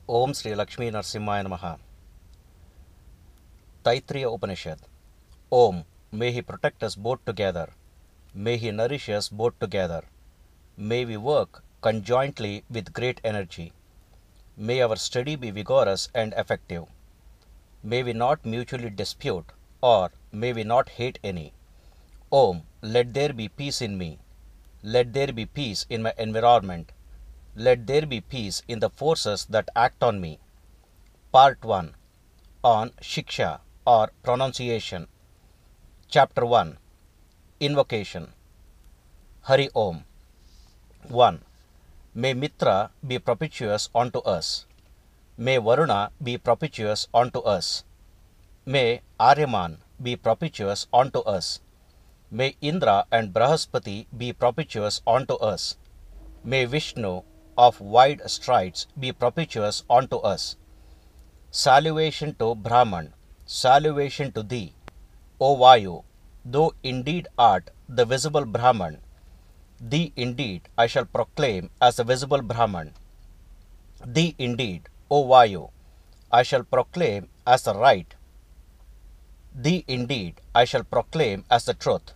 Om Sri Lakshmi Narsimhaya Namaha. Taittiriya Upanishad. Om, may He protect us both together. May He nourish us both together. May we work conjointly with great energy. May our study be vigorous and effective. May we not mutually dispute, or may we not hate any. Om, let there be peace in me. Let there be peace in my environment. Let there be peace in the forces that act on me. Part 1. On Shiksha or Pronunciation. Chapter 1. Invocation. Hari Om. 1. May Mitra be propitious unto us. May Varuna be propitious unto us. May Aryaman be propitious unto us. May Indra and Brahaspati be propitious unto us. May Vishnu of wide strides be propitious unto us. Salivation to Brahman, salivation to thee, O Vayu, though indeed art the visible Brahman, thee indeed I shall proclaim as the visible Brahman. Thee indeed, O Vayu, I shall proclaim as the right. Thee indeed I shall proclaim as the truth.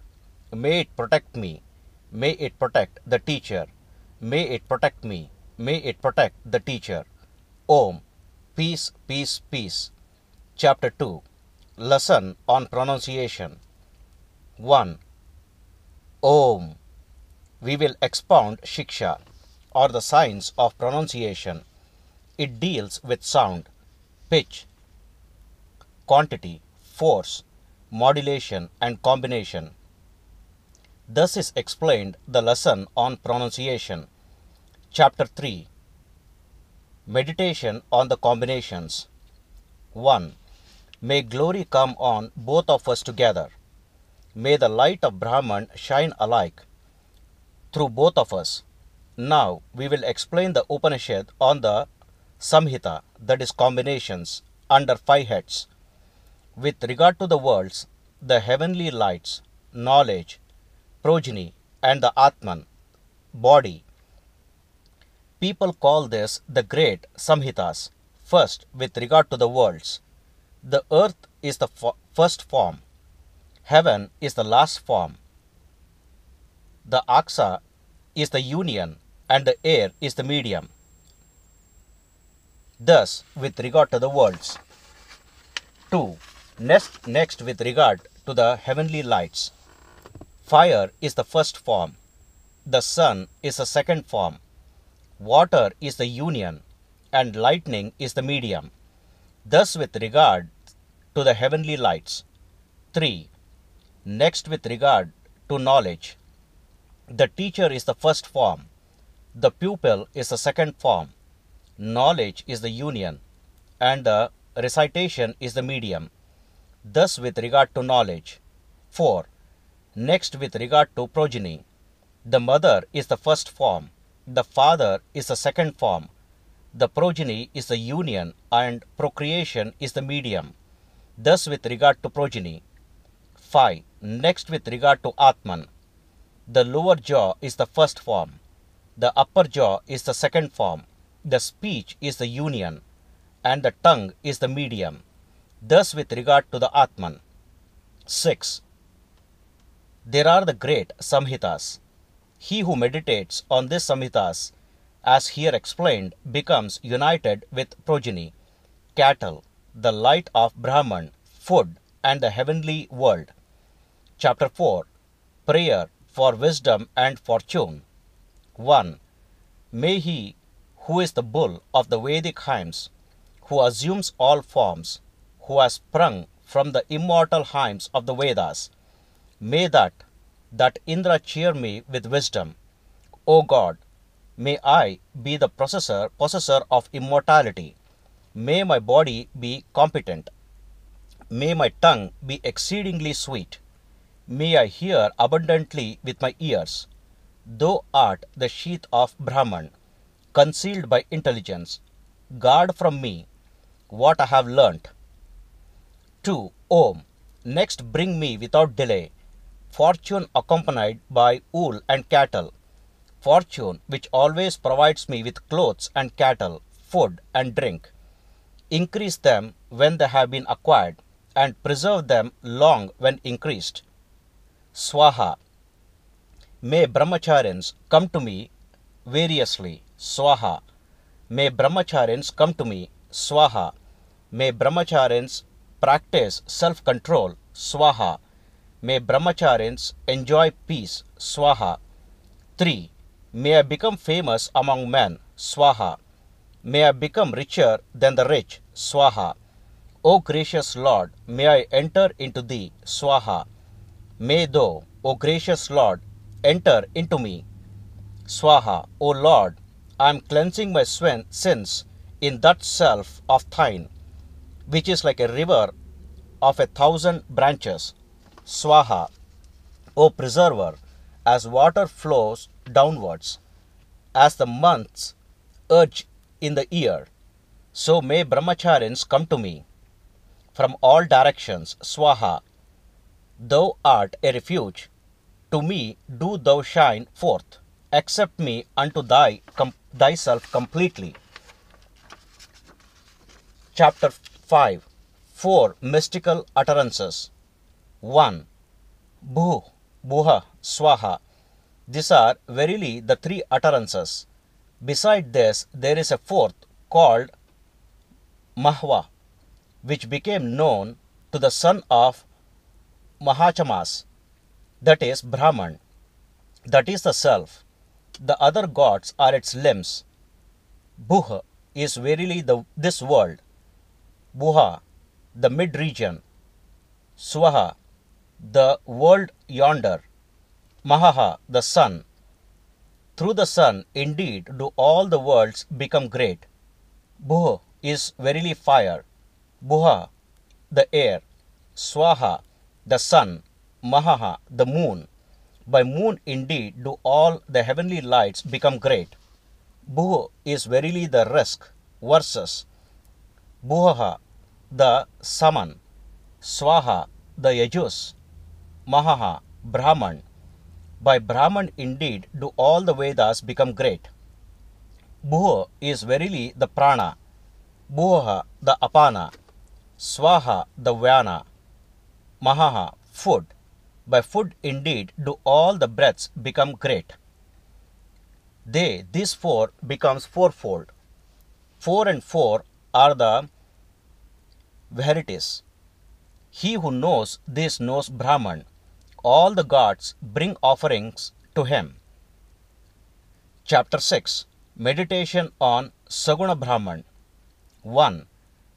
May it protect me. May it protect the teacher. May it protect me. May it protect the teacher. Om. Peace, peace, peace. Chapter 2. Lesson on Pronunciation. 1. Om. We will expound Shiksha, or the science of pronunciation. It deals with sound, pitch, quantity, force, modulation, and combination. Thus is explained the lesson on pronunciation. Chapter 3. Meditation on the combinations. 1. May glory come on both of us together. May the light of Brahman shine alike through both of us. Now we will explain the Upanishad on the Samhita, that is combinations, under 5 heads. With regard to the worlds, the heavenly lights, knowledge, progeny, and the Atman, body. People call this the great Samhitas. First, with regard to the worlds, the earth is the first form, heaven is the last form, the Aksa is the union, and the air is the medium. Thus, with regard to the worlds. 2. Next with regard to the heavenly lights. Fire is the first form. The sun is the second form. Water is the union, and lightning is the medium. Thus with regard to the heavenly lights. 3. Next with regard to knowledge. The teacher is the first form. The pupil is the second form. Knowledge is the union, and the recitation is the medium. Thus with regard to knowledge. 4. Next with regard to progeny. The mother is the first form. The father is the second form. The progeny is the union, and procreation is the medium. Thus with regard to progeny. 5. Next with regard to Atman. The lower jaw is the first form. The upper jaw is the second form. The speech is the union, and the tongue is the medium. Thus with regard to the Atman. 6. There are the great Samhitas. He who meditates on these Samhitas, as here explained, becomes united with progeny, cattle, the light of Brahman, food, and the heavenly world. Chapter 4. Prayer for wisdom and fortune. 1. May he who is the bull of the Vedic hymns, who assumes all forms, who has sprung from the immortal hymns of the Vedas, may that Indra cheer me with wisdom. O God, may I be the possessor of immortality. May my body be competent. May my tongue be exceedingly sweet. May I hear abundantly with my ears. Thou art the sheath of Brahman, concealed by intelligence. Guard from me what I have learnt. 2. Om. Next bring me without delay fortune accompanied by wool and cattle, fortune which always provides me with clothes and cattle, food and drink. Increase them when they have been acquired, and preserve them long when increased. Swaha. May brahmacharyans come to me variously. Swaha. May brahmacharyans come to me. Swaha. May brahmacharyans practice self-control. Swaha. May brahmacharyans enjoy peace. Swaha. 3. May I become famous among men. Swaha. May I become richer than the rich. Swaha. O gracious Lord, may I enter into thee. Swaha. May thou, O gracious Lord, enter into me. Swaha. O Lord, I am cleansing my sins in that self of thine, which is like a river of 1,000 branches. Swaha. O preserver, as water flows downwards, as the months urge in the year, so may brahmacharyans come to me from all directions. Swaha. Thou art a refuge. To me do thou shine forth. Accept me unto thyself completely. Chapter 5. 4 mystical utterances. 1. Bhu, Buha, Swaha. These are verily the 3 utterances. Beside this, there is a 4th called Mahva, which became known to the son of Mahachamas, that is Brahman, that is the self. The other gods are its limbs. Buha is verily this world. Buha, the mid-region. Swaha, the world yonder. Mahaha, the sun. Through the sun, indeed, do all the worlds become great. Buha is verily fire. Buha, the air. Swaha, the sun. Mahaha, the moon. By moon indeed do all the heavenly lights become great. Buha is verily the risk, versus. Buhaha, the Saman. Swaha, the Yajus. Mahaha, Brahman. By Brahman indeed do all the Vedas become great. Buha is verily the Prana. Buhaha, the Apana. Swaha, the Vyana. Mahaha, food. By food indeed do all the breaths become great. These 4 becomes fourfold. 4 and 4 are the verities. He who knows this knows Brahman. All the gods bring offerings to him. Chapter 6. Meditation on Saguna Brahman. 1.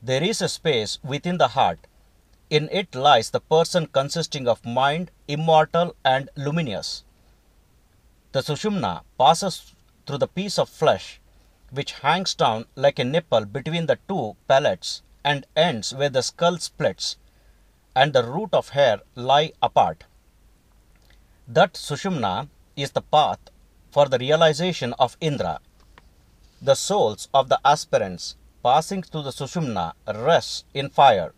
There is a space within the heart. In it lies the person consisting of mind, immortal and luminous. The Sushumna passes through the piece of flesh, which hangs down like a nipple between the 2 palates and ends where the skull splits, and the root of hair lie apart. That Sushumna is the path for the realization of Indra. The souls of the aspirants passing through the Sushumna rest in fire,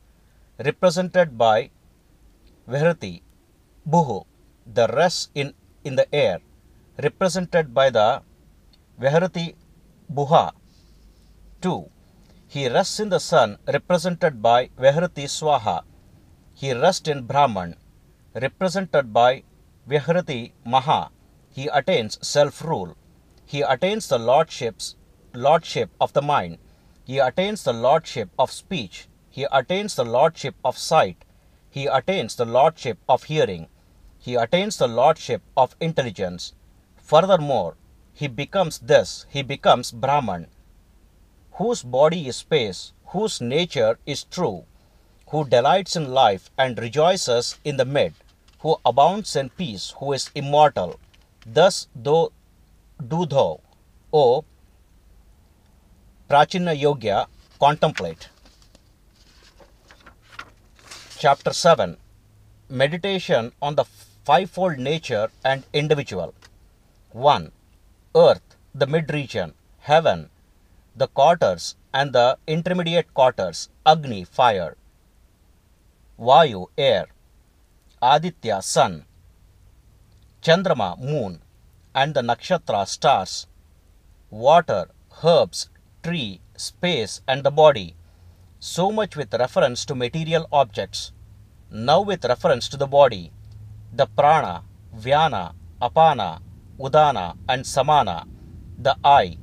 represented by Vihrati. Buhu, the rest in the air, represented by the Vihrati Buha. 2. He rests in the sun, represented by Vihrati Swaha. He rests in Brahman, represented by Vihrati Maha. He attains self-rule. He attains the lordship of the mind. He attains the lordship of speech. He attains the lordship of sight. He attains the lordship of hearing. He attains the lordship of intelligence. Furthermore, he becomes Brahman, whose body is space, whose nature is true, who delights in life and rejoices in the mid, who abounds in peace, who is immortal. Thus do thou, O Prachina Yogya, contemplate. Chapter 7. Meditation on the fivefold nature and individual. 1. Earth, the mid-region. Heaven, the quarters and the intermediate quarters. Agni, fire. Vayu, air. Aditya, sun. Chandrama, moon. And the nakshatra, stars. Water, herbs, tree space and the body. So much with reference to material objects. Now with reference to the body, the prana, vyana, apana, udana and samana, the eye,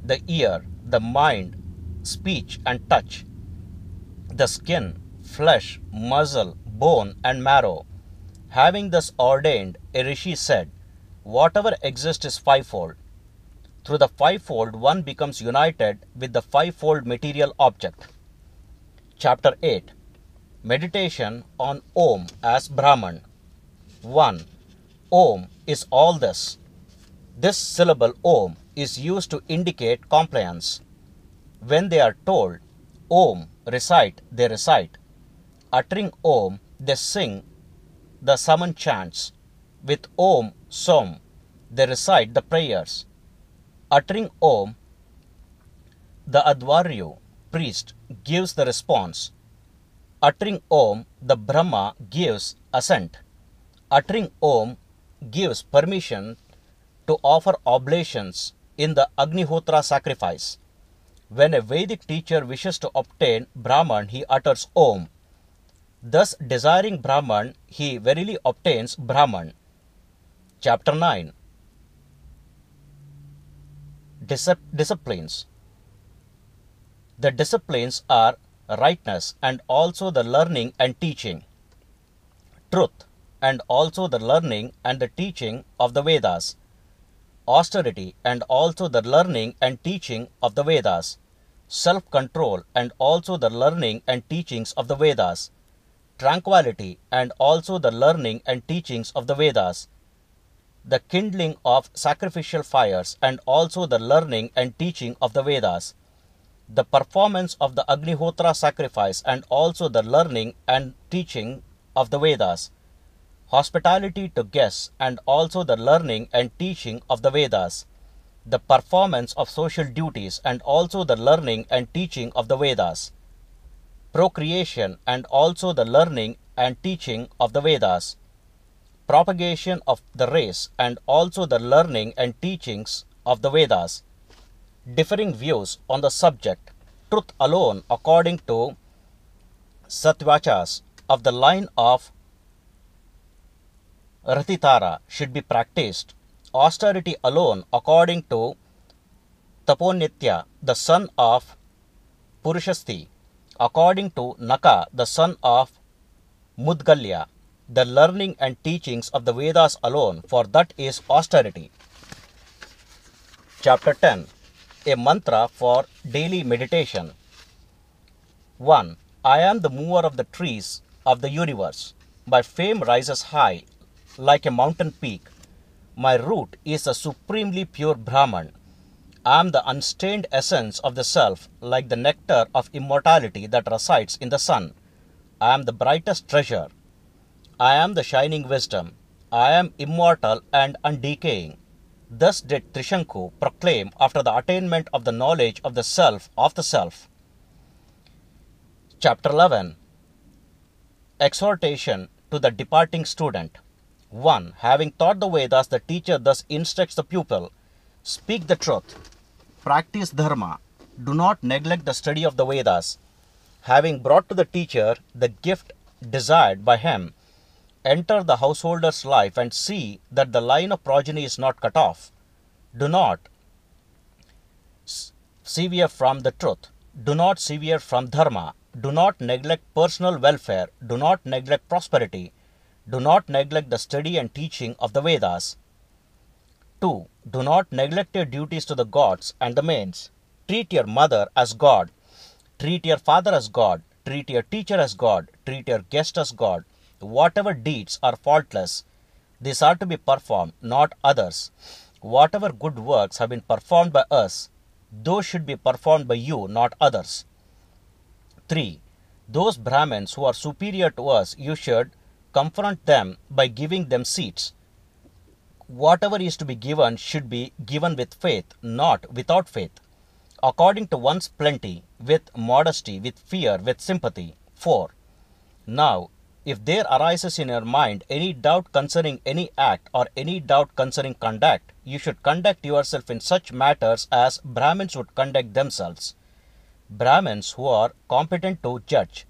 the ear, the mind, speech and touch, the skin, flesh, muscle, bone and marrow. Having thus ordained, a rishi said, whatever exists is fivefold. Through the fivefold, one becomes united with the fivefold material object. Chapter 8. Meditation on Om as Brahman. 1. Om is all this. This syllable Om is used to indicate compliance. When they are told, Om, recite, they recite. Uttering Om, they sing the summon chants. With Om, Som, they recite the prayers. Uttering Om, the Advaryu, priest, gives the response. Uttering Om, the Brahma gives assent. Uttering Om gives permission to offer oblations in the Agnihotra sacrifice. When a Vedic teacher wishes to obtain Brahman, he utters Om. Thus, desiring Brahman, he verily obtains Brahman. Chapter 9. Disciplines. The disciplines are rightness and also the learning and teaching, truth and also the learning and the teaching of the Vedas, austerity and also the learning and teaching of the Vedas, self-control and also the learning and teachings of the Vedas, tranquility and also the learning and teachings of the Vedas, the kindling of sacrificial fires and also the learning and teaching of the Vedas, the performance of the Agnihotra sacrifice and also the learning and teaching of the Vedas, hospitality to guests and also the learning and teaching of the Vedas, the performance of social duties and also the learning and teaching of the Vedas, procreation and also the learning and teaching of the Vedas, propagation of the race and also the learning and teachings of the Vedas, differing views on the subject, truth alone according to Satvachas of the line of Ratitara should be practiced, austerity alone according to Taponitya, the son of Purushasti, according to Naka, the son of Mudgalya, the learning and teachings of the Vedas alone, for that is austerity. Chapter 10. A mantra for daily meditation. 1. I am the mover of the trees of the universe. My fame rises high like a mountain peak. My root is the supremely pure Brahman. I am the unstained essence of the self, like the nectar of immortality that resides in the sun. I am the brightest treasure. I am the shining wisdom. I am immortal and undecaying. Thus did Trishanku proclaim after the attainment of the knowledge of the self of the self. Chapter 11. Exhortation to the departing student. 1. Having taught the Vedas, the teacher thus instructs the pupil, speak the truth, practice dharma, do not neglect the study of the Vedas. Having brought to the teacher the gift desired by him, enter the householder's life and see that the line of progeny is not cut off. Do not sever from the truth. Do not sever from dharma. Do not neglect personal welfare. Do not neglect prosperity. Do not neglect the study and teaching of the Vedas. 2. Do not neglect your duties to the gods and the mains. Treat your mother as God. Treat your father as God. Treat your teacher as God. Treat your guest as God. Whatever deeds are faultless, these are to be performed, not others. Whatever good works have been performed by us, those should be performed by you, not others. 3. Those Brahmins who are superior to us, you should confront them by giving them seats. Whatever is to be given should be given with faith, not without faith. According to one's plenty, with modesty, with fear, with sympathy. 4. Now, if there arises in your mind any doubt concerning any act or any doubt concerning conduct, you should conduct yourself in such matters as Brahmins would conduct themselves. Brahmins who are competent to judge,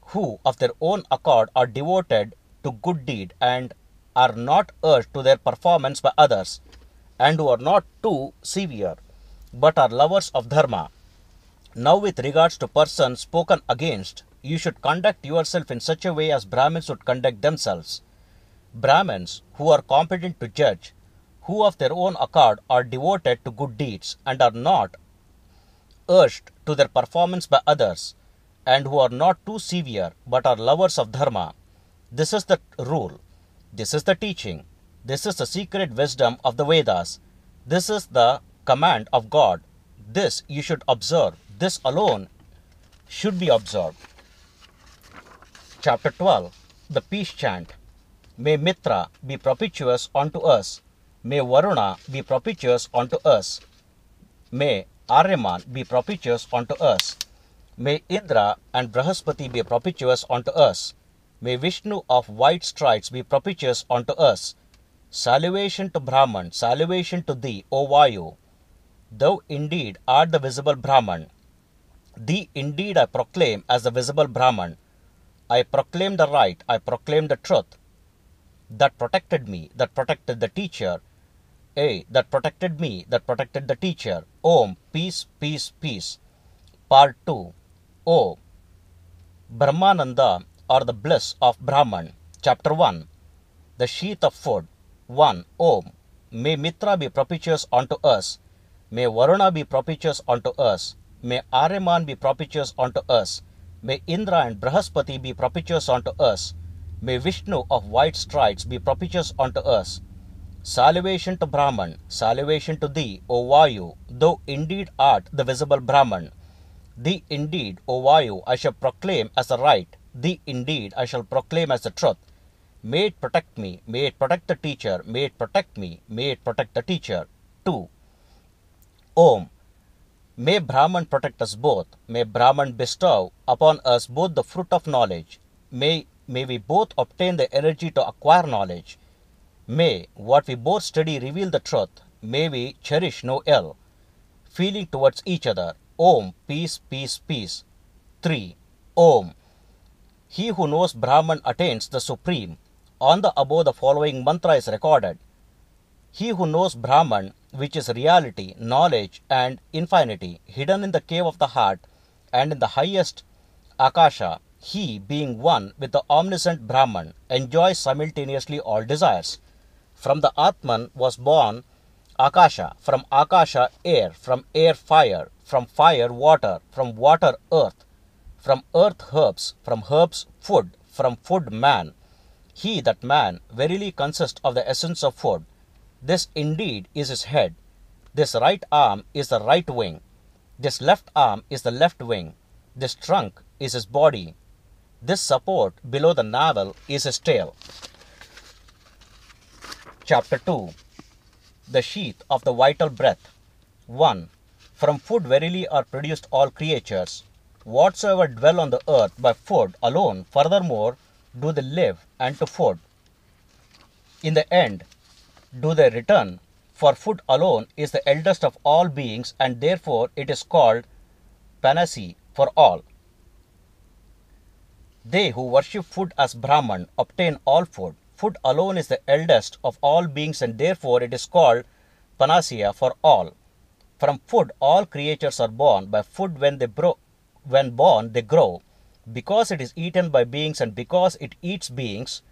who of their own accord are devoted to good deed and are not urged to their performance by others, and who are not too severe, but are lovers of dharma. Now with regards to persons spoken against, you should conduct yourself in such a way as Brahmins would conduct themselves. Brahmins who are competent to judge, who of their own accord are devoted to good deeds and are not urged to their performance by others, and who are not too severe but are lovers of dharma. This is the rule. This is the teaching. This is the secret wisdom of the Vedas. This is the command of God. This you should observe. This alone should be observed. Chapter 12. The Peace Chant. May Mitra be propitious unto us. May Varuna be propitious unto us. May Ramen be propitious unto us. May Indra and Brahaspati be propitious unto us. May Vishnu of white strides be propitious unto us. Salvation to Brahman, salvation to thee, O Vayu. Thou indeed art the visible Brahman. Thee indeed I proclaim as the visible Brahman. I proclaim the right, I proclaim the truth. That protected me, that protected the teacher. That protected me, that protected the teacher. Om, peace, peace, peace. Part 2. O Brahmananda, or the bliss of Brahman. Chapter 1. The sheath of food. 1. Om. May Mitra be propitious unto us. May Varuna be propitious unto us. May Ramen be propitious unto us. May Indra and Brahaspati be propitious unto us. May Vishnu of white strides be propitious unto us. Salvation to Brahman, salvation to thee, O Vayu, thou indeed art the visible Brahman. Thee indeed, O Vayu, I shall proclaim as the right. Thee indeed I shall proclaim as the truth. May it protect me, may it protect the teacher, may it protect me, may it protect the teacher. 2. Om. May Brahman protect us both. May Brahman bestow upon us both the fruit of knowledge. May we both obtain the energy to acquire knowledge. May what we both study reveal the truth. May we cherish no ill feeling towards each other. Om. Peace, peace, peace. 3. Om. He who knows Brahman attains the supreme. On the above the following mantra is recorded. He who knows Brahman, which is reality, knowledge and infinity, hidden in the cave of the heart and in the highest Akasha, he, being one with the omniscient Brahman, enjoys simultaneously all desires. From the Atman was born Akasha, from Akasha air, from air fire, from fire water, from water earth, from earth herbs, from herbs food, from food man. He, that man, verily consists of the essence of food. This indeed is his head. This right arm is the right wing. This left arm is the left wing. This trunk is his body. This support below the navel is his tail. Chapter 2. The sheath of the vital breath. 1. From food verily are produced all creatures. Whatsoever dwell on the earth by food alone, furthermore, do they live, and to food. In the end, do they return, for food alone is the eldest of all beings, and therefore it is called panacea for all. They who worship food as Brahman obtain all food. Food alone is the eldest of all beings, and therefore it is called panacea for all. From food all creatures are born. By food when born they grow. Because it is eaten by beings and because it eats beings,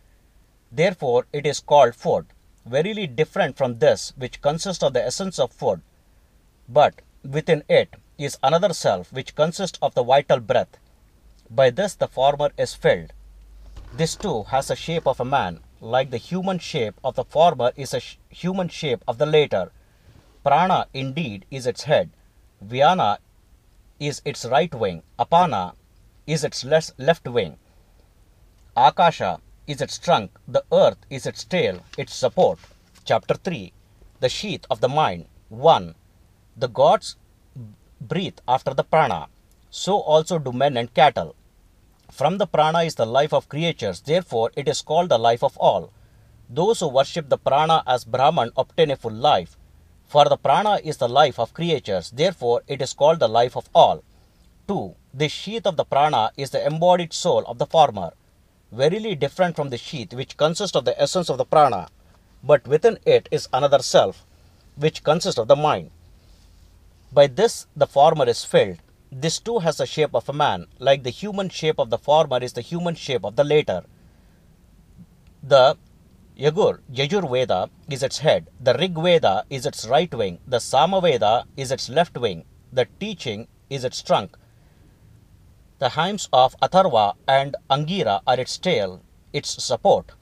therefore it is called food. Verily different from this, which consists of the essence of food. But within it is another self, which consists of the vital breath. By this the former is filled. This too has a shape of a man, like the human shape of the former is a human shape of the later. Prana indeed is its head. Vyana is its right wing. Apana is its left wing. Akasha is its trunk. The earth is its tail, its support. Chapter 3. The sheath of the mind. 1. The gods breathe after the prana. So also do men and cattle. From the prana is the life of creatures, therefore it is called the life of all. Those who worship the prana as Brahman obtain a full life. For the prana is the life of creatures, therefore it is called the life of all. 2. The sheath of the prana is the embodied soul of the former, verily different from the sheath which consists of the essence of the prana, but within it is another self, which consists of the mind. By this the former is filled. This too has the shape of a man, like the human shape of the former is the human shape of the later. The Yajurveda is its head, the Rig Veda is its right wing, the Samaveda is its left wing, the teaching is its trunk. The hymns of Atharva and Angira are its tail, its support.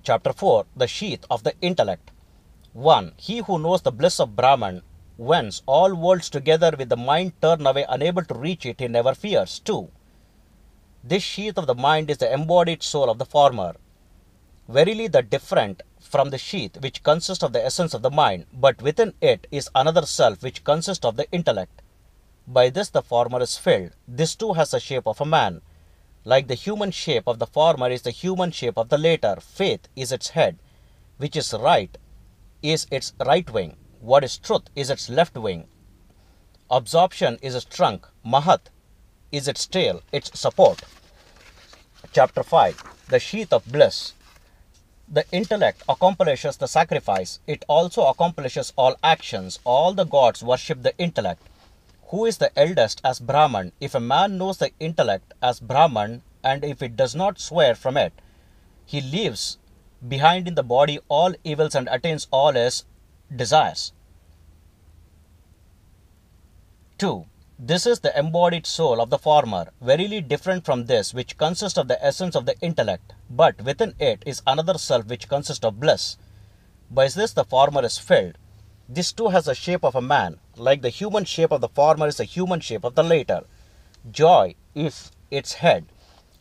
Chapter 4. The Sheath of the Intellect. 1. He who knows the bliss of Brahman, whence all worlds together with the mind turn away unable to reach it, he never fears. 2. This sheath of the mind is the embodied soul of the former, verily the different from the sheath which consists of the essence of the mind, but within it is another self which consists of the intellect. By this the former is filled. This too has the shape of a man, like the human shape of the former is the human shape of the later. Faith is its head, which is right is its right wing, what is truth is its left wing. Absorption is its trunk, Mahat is its tail, its support. Chapter 5. The Sheath of Bliss. The intellect accomplishes the sacrifice. It also accomplishes all actions. All the gods worship the intellect. Who is the eldest as Brahman? If a man knows the intellect as Brahman, and if it does not swear from it, he leaves behind in the body all evils and attains all his desires. 2. This is the embodied soul of the former, verily different from this which consists of the essence of the intellect, but within it is another self which consists of bliss. By this the former is filled. This too has the shape of a man, like the human shape of the former is the human shape of the later. Joy is its head,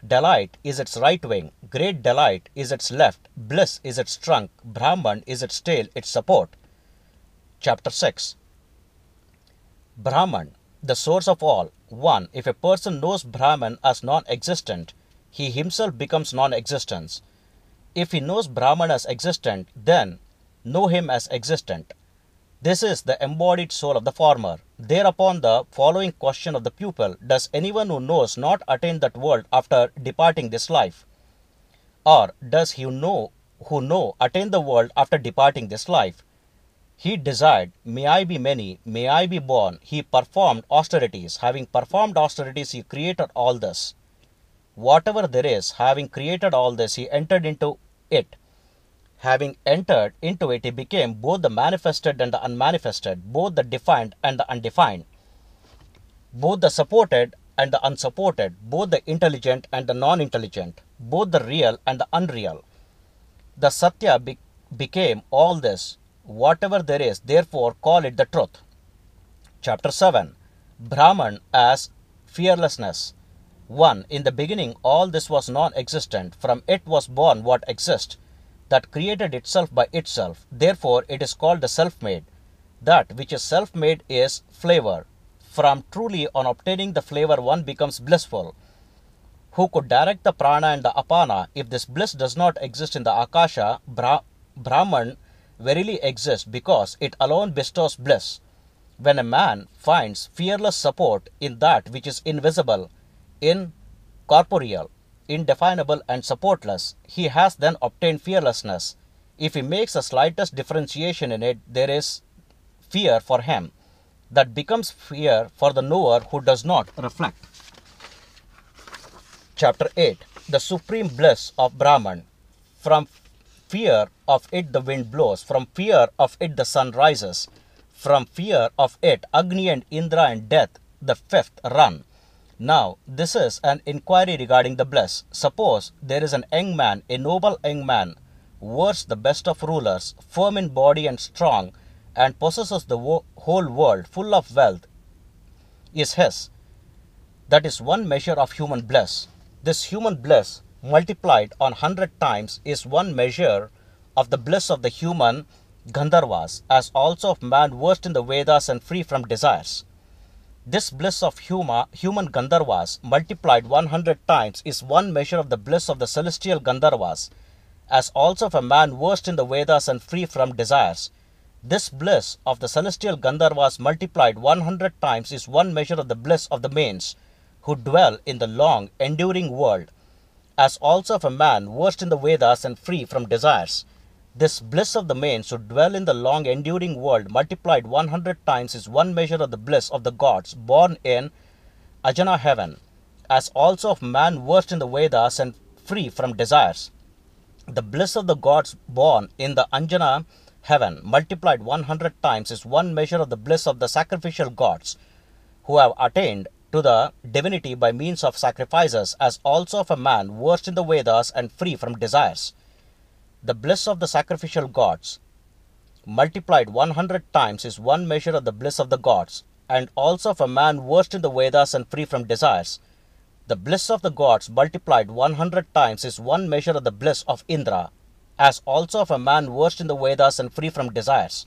delight is its right wing, great delight is its left, bliss is its trunk, Brahman is its tail, its support. Chapter 6. Brahman, the source of all. 1. If a person knows Brahman as non-existent, he himself becomes non-existence. If he knows Brahman as existent, then know him as existent. This is the embodied soul of the former. Thereupon the following question of the pupil: does anyone who knows not attain that world after departing this life? Or does he who know attain the world after departing this life? He desired, may I be many, may I be born. He performed austerities. Having performed austerities, he created all this. Whatever there is, having created all this, he entered into it. Having entered into it, he became both the manifested and the unmanifested, both the defined and the undefined, both the supported and the unsupported, both the intelligent and the non-intelligent, both the real and the unreal. The Satya became all this. Whatever there is, therefore call it the truth. Chapter 7. Brahman as Fearlessness. 1. In the beginning all this was non-existent. From it was born what exists, that created itself by itself. Therefore it is called the self-made. That which is self-made is flavor. From truly on obtaining the flavor one becomes blissful. Who could direct the prana and the apana? If this bliss does not exist in the akasha, Brahman verily exists, because it alone bestows bliss. When a man finds fearless support in that which is invisible, incorporeal, indefinable and supportless, he has then obtained fearlessness. If he makes the slightest differentiation in it, there is fear for him. That becomes fear for the knower who does not reflect. Chapter 8. The supreme bliss of Brahman. From fear of it the wind blows, from fear of it the sun rises, from fear of it Agni and Indra and death, the fifth, run. Now this is an inquiry regarding the bliss. Suppose there is an young man, a noble young man, worst the best of rulers, firm in body and strong, and possesses the whole world, full of wealth is his. That is one measure of human bliss. This human bliss multiplied on 100 times is one measure of the bliss of the human Gandharvas, as also of man versed in the Vedas and free from desires. This bliss of human Gandharvas multiplied 100 times is one measure of the bliss of the celestial Gandharvas, as also of a man versed in the Vedas and free from desires. This bliss of the celestial Gandharvas multiplied 100 times is one measure of the bliss of the mains who dwell in the long, enduring world, as also of a man versed in the Vedas and free from desires. This bliss of the mains who dwell in the long, enduring world multiplied 100 times is one measure of the bliss of the gods born in Ajana heaven, as also of man versed in the Vedas and free from desires. The bliss of the gods born in the Anjana heaven multiplied 100 times is one measure of the bliss of the sacrificial gods who have attained to the divinity by means of sacrifices, as also of a man versed in the Vedas and free from desires. The bliss of the sacrificial gods multiplied 100 times is one measure of the bliss of the gods, and also of a man versed in the Vedas and free from desires. The bliss of the gods multiplied 100 times is one measure of the bliss of Indra, as also of a man versed in the Vedas and free from desires.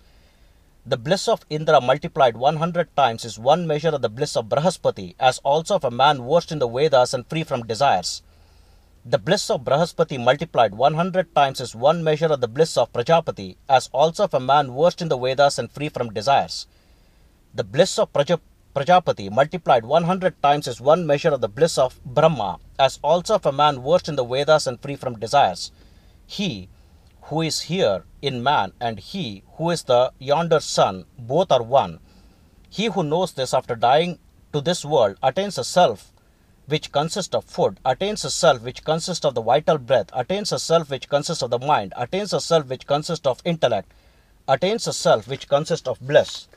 The bliss of Indra multiplied 100 times is one measure of the bliss of Brahaspati, as also of a man versed in the Vedas and free from desires. The bliss of Brahaspati multiplied 100 times is one measure of the bliss of Prajapati, as also of a man versed in the Vedas and free from desires. The bliss of Prajapati multiplied 100 times is one measure of the bliss of Brahma, as also of a man versed in the Vedas and free from desires. He who is here in man and he who is the yonder sun, both are one. He who knows this after dying to this world attains a self which consists of food, attains a self which consists of the vital breath, attains a self which consists of the mind, attains a self which consists of intellect, attains a self which consists of bliss.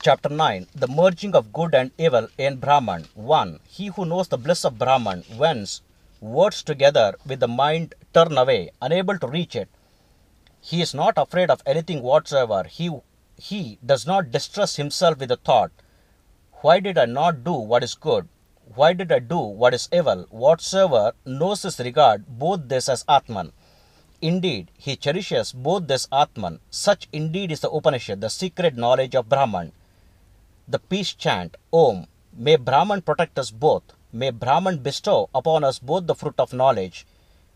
Chapter 9. The merging of good and evil in Brahman. 1. He who knows the bliss of Brahman, whence words together with the mind turn away, unable to reach it. He is not afraid of anything whatsoever. He does not distress himself with the thought, why did I not do what is good? Why did I do what is evil? Whatsoever knows this regard both this as Atman. Indeed, he cherishes both this Atman. Such indeed is the Upanishad, the secret knowledge of Brahman. The peace chant, Om. May Brahman protect us both. May Brahman bestow upon us both the fruit of knowledge.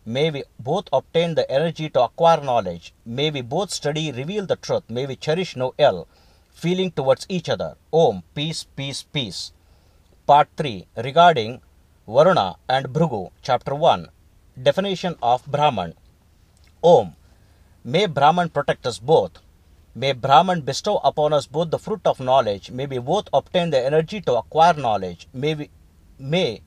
May we both obtain the energy to acquire knowledge. May we both study, reveal the truth. May we cherish no ill feeling towards each other. Om. Peace, peace, peace. Part 3. Regarding Varuna and Bhrigu. Chapter 1. Definition of Brahman. Om. May Brahman protect us both. May Brahman bestow upon us both the fruit of knowledge. May we both obtain the energy to acquire knowledge. May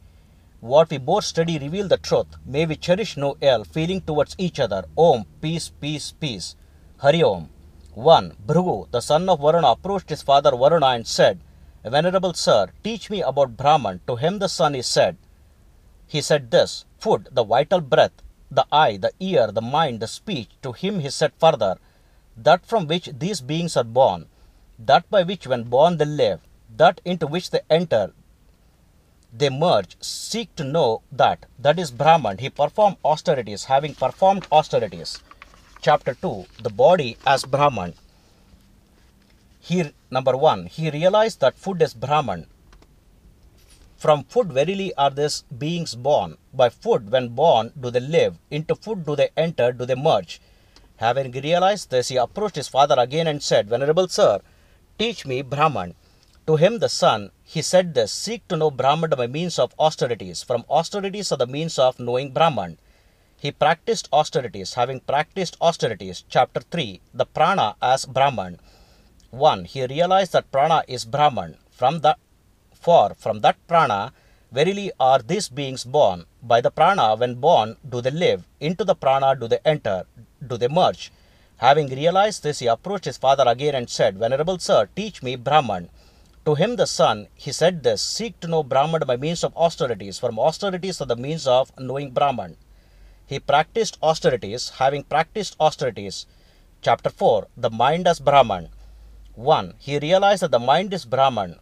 what we both study reveal the truth. May we cherish no ill feeling towards each other. Om. Peace, peace, peace. Hari Om. 1. Bhrigu, the son of Varuna, approached his father Varuna and said, Venerable sir, teach me about Brahman. To him the son is said. He said this, food, the vital breath, the eye, the ear, the mind, the speech. To him he said further, that from which these beings are born, that by which when born they live, that into which they enter, they merge, seek to know that. That is Brahman. He performed austerities, having performed austerities. Chapter 2. The body as Brahman. Number 1. He realized that food is Brahman. From food verily are these beings born. By food when born do they live. Into food do they enter, do they merge. Having realized this, he approached his father again and said, Venerable sir, teach me Brahman. To him the son, he said this, seek to know Brahman by means of austerities. From austerities are the means of knowing Brahman. He practiced austerities. Having practiced austerities. Chapter 3. The prana as Brahman. 1. He realized that prana is Brahman. From that prana verily are these beings born. By the prana when born do they live. Into the prana do they enter, do they merge. Having realized this, he approached his father again and said, Venerable sir, teach me Brahman. To him the son, he said this, seek to know Brahman by means of austerities. From austerities are the means of knowing Brahman. He practiced austerities. Having practiced austerities. Chapter 4. The mind as Brahman. 1. He realized that the mind is Brahman.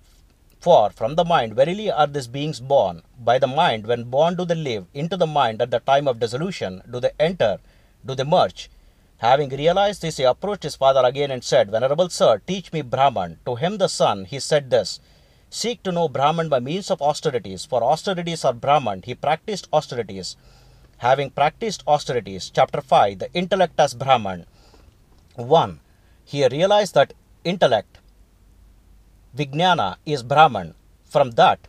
For from the mind verily are these beings born. By the mind when born do they live. Into the mind at the time of dissolution do they enter, do they merge. Having realized this, he approached his father again and said, Venerable sir, teach me Brahman. To him the son, he said this, seek to know Brahman by means of austerities. For austerities are Brahman. He practiced austerities. Having practiced austerities. Chapter 5. The intellect as Brahman. 1. He realized that intellect, Vijnana, is Brahman. From that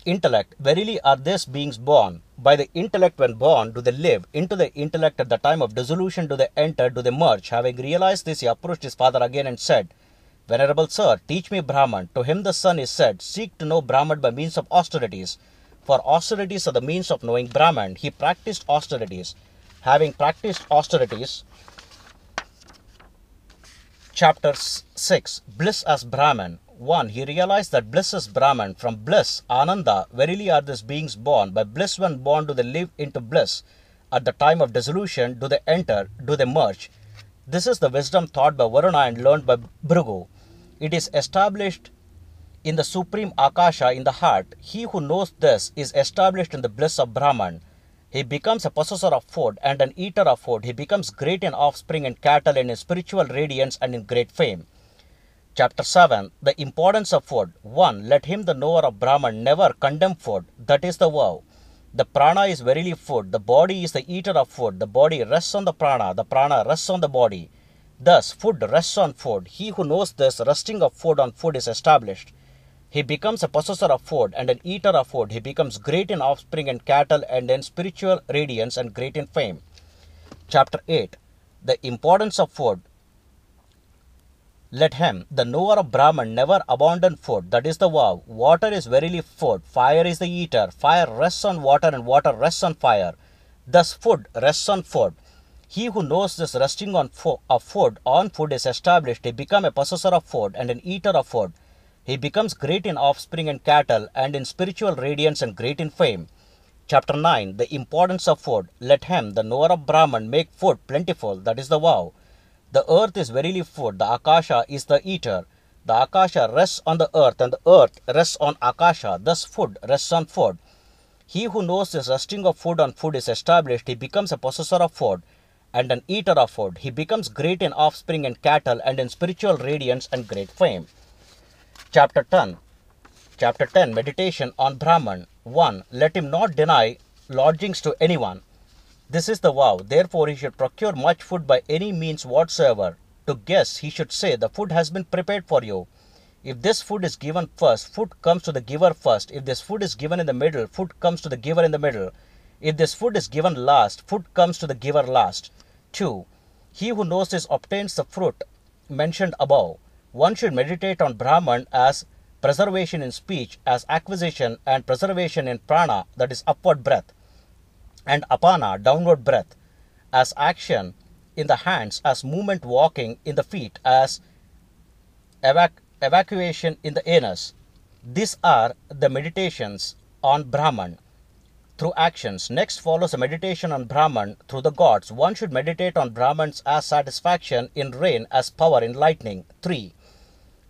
intellect, verily are these beings born. By the intellect when born, do they live. Into the intellect at the time of dissolution do they enter, do they merge. Having realized this, he approached his father again and said, Venerable sir, teach me Brahman. To him the son is said, seek to know Brahman by means of austerities. For austerities are the means of knowing Brahman. He practiced austerities. Having practiced austerities, Chapter 6, Bliss as Brahman. 1. He realized that bliss is Brahman. From bliss, Ananda, verily are these beings born. By bliss when born do they live into bliss. At the time of dissolution do they enter, do they merge. This is the wisdom taught by Varuna and learned by Bhrigu. It is established in the supreme Akasha in the heart. He who knows this is established in the bliss of Brahman. He becomes a possessor of food and an eater of food. He becomes great in offspring and cattle and in spiritual radiance and in great fame. Chapter 7. The importance of food. 1. Let him, the knower of Brahman, never condemn food. That is the vow. The prana is verily food. The body is the eater of food. The body rests on the prana. The prana rests on the body. Thus, food rests on food. He who knows this, resting of food on food is established. He becomes a possessor of food and an eater of food. He becomes great in offspring and cattle and in spiritual radiance and great in fame. Chapter 8. The importance of food. Let him, the knower of Brahman, never abandon food. That is the vow. Water is verily food. Fire is the eater. Fire rests on water and water rests on fire. Thus food rests on food. He who knows this resting on food is established. He becomes a possessor of food and an eater of food. He becomes great in offspring and cattle and in spiritual radiance and great in fame. Chapter 9. The importance of food. Let him, the knower of Brahman, make food plentiful. That is the vow. The earth is verily food. The Akasha is the eater. The Akasha rests on the earth and the earth rests on Akasha. Thus food rests on food. He who knows this resting of food on food is established. He becomes a possessor of food and an eater of food. He becomes great in offspring and cattle and in spiritual radiance and great fame. Chapter 10. Chapter 10. Meditation on Brahman. 1. Let him not deny lodgings to anyone. This is the vow. Therefore he should procure much food by any means whatsoever. To guests he should say, the food has been prepared for you. If this food is given first, food comes to the giver first. If this food is given in the middle, food comes to the giver in the middle. If this food is given last, food comes to the giver last. 2. He who knows this obtains the fruit mentioned above. One should meditate on Brahman as preservation in speech, as acquisition, and preservation in prana, that is upward breath, and apana, downward breath, as action in the hands, as movement walking in the feet, as evacuation in the anus. These are the meditations on Brahman through actions. Next follows a meditation on Brahman through the gods. One should meditate on Brahmans as satisfaction in rain, as power in lightning. 3.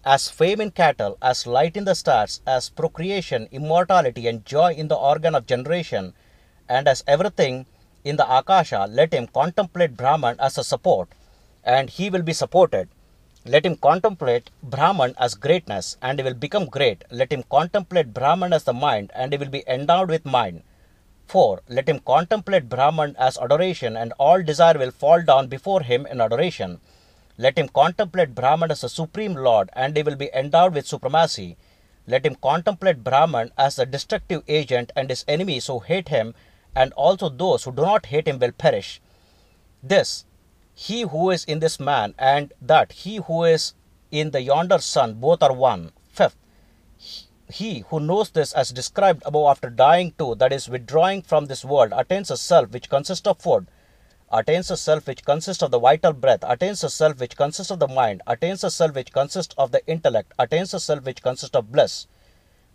As fame in cattle, as light in the stars, as procreation, immortality, and joy in the organ of generation, and as everything in the Akasha, let him contemplate Brahman as a support, and he will be supported. Let him contemplate Brahman as greatness, and he will become great. Let him contemplate Brahman as the mind, and he will be endowed with mind. 4. Let him contemplate Brahman as adoration, and all desire will fall down before him in adoration. Let him contemplate Brahman as a supreme lord, and he will be endowed with supremacy. Let him contemplate Brahman as a destructive agent, and his enemies who hate him, and also those who do not hate him, will perish. This, he who is in this man, and that he who is in the yonder sun, both are one. 5th, he who knows this as described above after dying too, that is, withdrawing from this world, attains a self which consists of food, attains a self which consists of the vital breath, attains a self which consists of the mind, attains a self which consists of the intellect, attains a self which consists of bliss.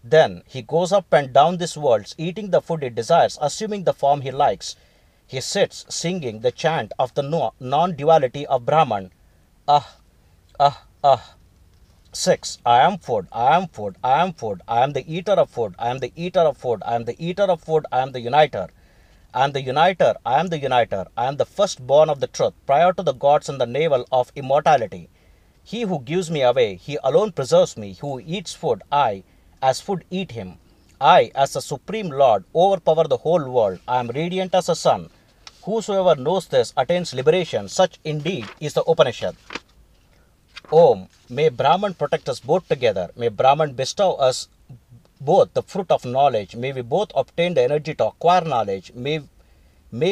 Then he goes up and down these worlds, eating the food he desires, assuming the form he likes. He sits singing the chant of the non-duality of Brahman. Ah, ah, ah. 6. I am food, I am food, I am food, I am the eater of food, I am the eater of food, I am the eater of food, I am the uniter. I am the uniter, I am the uniter, I am the firstborn of the truth, prior to the gods and the navel of immortality. He who gives me away, he alone preserves me. Who eats food, I, as food, eat him. I, as the supreme lord, overpower the whole world. I am radiant as a sun. Whosoever knows this attains liberation. Such indeed is the Upanishad. Om. May Brahman protect us both together. May Brahman bestow us both the fruit of knowledge. May we both obtain the energy to acquire knowledge. May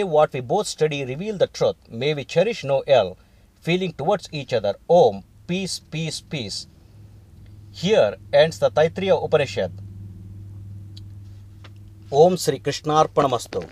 what we both study reveal the truth. May we cherish no ill feeling towards each other. Om. Peace, peace, peace. Here ends the Taittiriya Upanishad. Om Sri Krishnarpanamastu.